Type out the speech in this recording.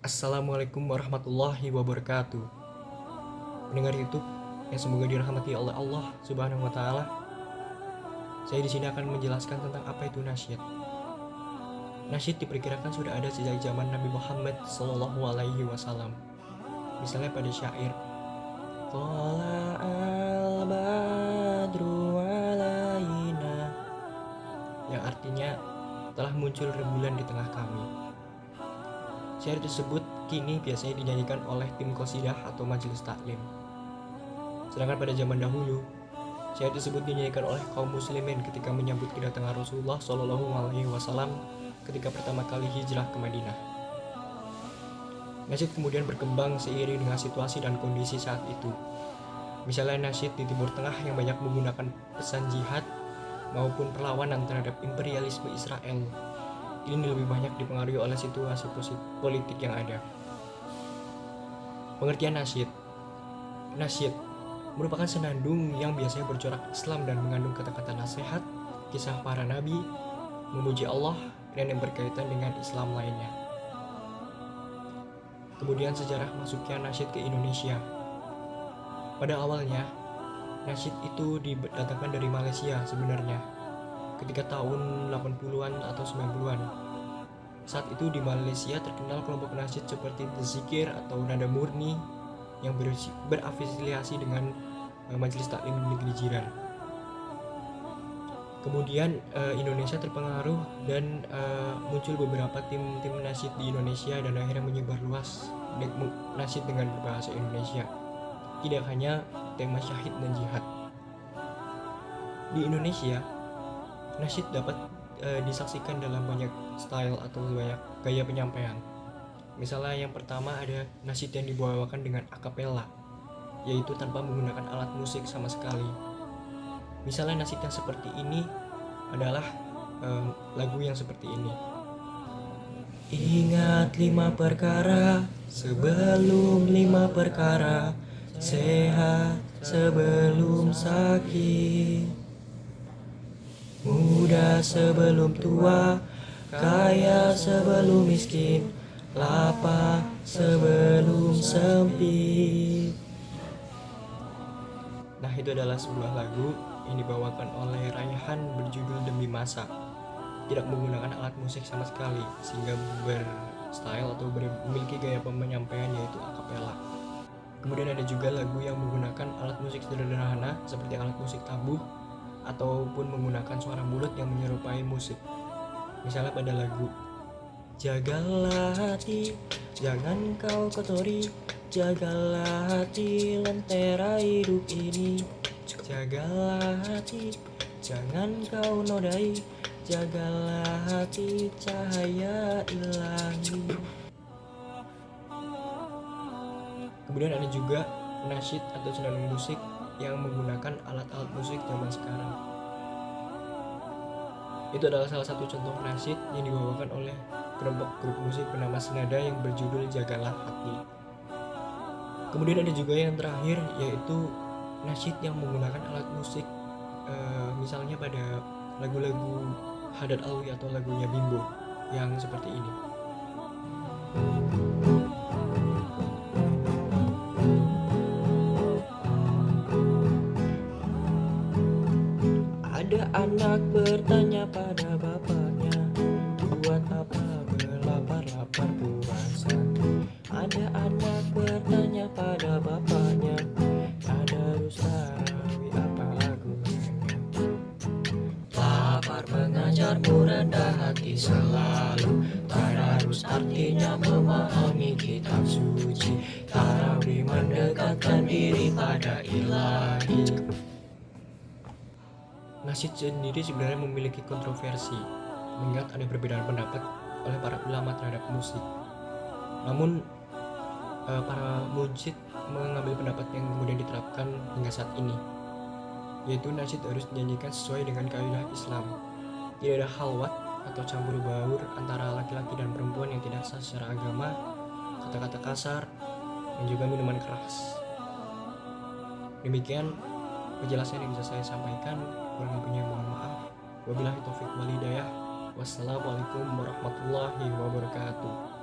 Assalamualaikum warahmatullahi wabarakatuh. Pendengar YouTube yang semoga dirahmati oleh Allah Subhanahu wa taala. Saya di sini akan menjelaskan tentang apa itu nasyid. Nasyid diperkirakan sudah ada sejak zaman Nabi Muhammad sallallahu alaihi wasallam. Misalnya pada syair Thala al-badru alaina, yang artinya telah muncul rembulan di tengah kami. Syair tersebut kini biasanya dinyanyikan oleh tim qasidah atau majelis taklim. Sedangkan pada zaman dahulu, syair tersebut dinyanyikan oleh kaum muslimin ketika menyambut kedatangan Rasulullah Shallallahu Alaihi Wasallam ketika pertama kali hijrah ke Madinah. Nasyid kemudian berkembang seiring dengan situasi dan kondisi saat itu. Misalnya nasyid di Timur Tengah yang banyak menggunakan pesan jihad maupun perlawanan terhadap imperialisme Israel. Ini lebih banyak dipengaruhi oleh situasi politik yang ada. Pengertian nasyid. Nasyid merupakan senandung yang biasanya bercorak Islam dan mengandung kata-kata nasihat, kisah para nabi, memuji Allah, dan yang berkaitan dengan Islam lainnya. Kemudian sejarah masuknya nasyid ke Indonesia. Pada awalnya, nasyid itu didatangkan dari Malaysia sebenarnya, ketika tahun 80-an atau 90-an. Saat itu di Malaysia terkenal kelompok nasyid seperti The Zikir atau Nada Murni yang berafiliasi dengan Majelis Taklim Negeri Jiran. Kemudian Indonesia terpengaruh dan muncul beberapa tim nasyid di Indonesia dan akhirnya menyebar luas nasyid dengan berbahasa Indonesia. Tidak hanya tema syahid dan jihad. Di Indonesia, nasyid dapat disaksikan dalam banyak style atau banyak gaya penyampaian. Misalnya yang pertama ada nasyid yang dibawakan dengan akapela, yaitu tanpa menggunakan alat musik sama sekali. Misalnya nasyid yang seperti ini adalah lagu yang seperti ini. Ingat 5 perkara sebelum 5 perkara, sehat sebelum sakit, muda sebelum tua, kaya sebelum miskin, lapar sebelum sempit. Nah, itu adalah sebuah lagu yang dibawakan oleh Raihan berjudul Demi Masa. Tidak menggunakan alat musik sama sekali, sehingga berstyle atau memiliki gaya penyampaian yaitu akapela. Kemudian ada juga lagu yang menggunakan alat musik sederhana seperti alat musik tabuh ataupun menggunakan suara mulut yang menyerupai musik. Misalnya pada lagu Jagalah hati, jangan kau kotori, jagalah hati, lentera hidup ini. Jagalah hati, jangan kau nodai, jagalah hati, cahaya ilahi. Kemudian ada juga nasyid atau senandung musik yang menggunakan alat-alat musik zaman sekarang. Itu adalah salah satu contoh nasyid yang dibawakan oleh kelompok grup musik bernama Senada yang berjudul Jagalah Hati. Kemudian ada juga yang terakhir, yaitu nasyid yang menggunakan alat musik, misalnya pada lagu-lagu Haddad Alwi atau lagunya Bimbo yang seperti ini. Ada anak bertanya pada bapaknya, buat apa berlapar-lapar puasa? Ada anak bertanya pada bapaknya, ada rusawi apa gunanya? Lapar mengajarmu rendah hati selalu. Tadarus artinya memahami kitab suci. Tarawih mendekatkan diri pada ilahi. Nasyid sendiri sebenarnya memiliki kontroversi, mengingat ada perbedaan pendapat oleh para ulama terhadap musik. Namun para mujid mengambil pendapat yang kemudian diterapkan hingga saat ini, yaitu nasyid harus dinyanyikan sesuai dengan kaidah Islam. Tidak ada halwat atau campur baur antara laki-laki dan perempuan yang tidak sah secara agama, kata-kata kasar, dan juga minuman keras. Demikian penjelasan yang bisa saya sampaikan, kurang lebihnya mohon maaf. Wabillahi taufik wal hidayah. Wassalamualaikum warahmatullahi wabarakatuh.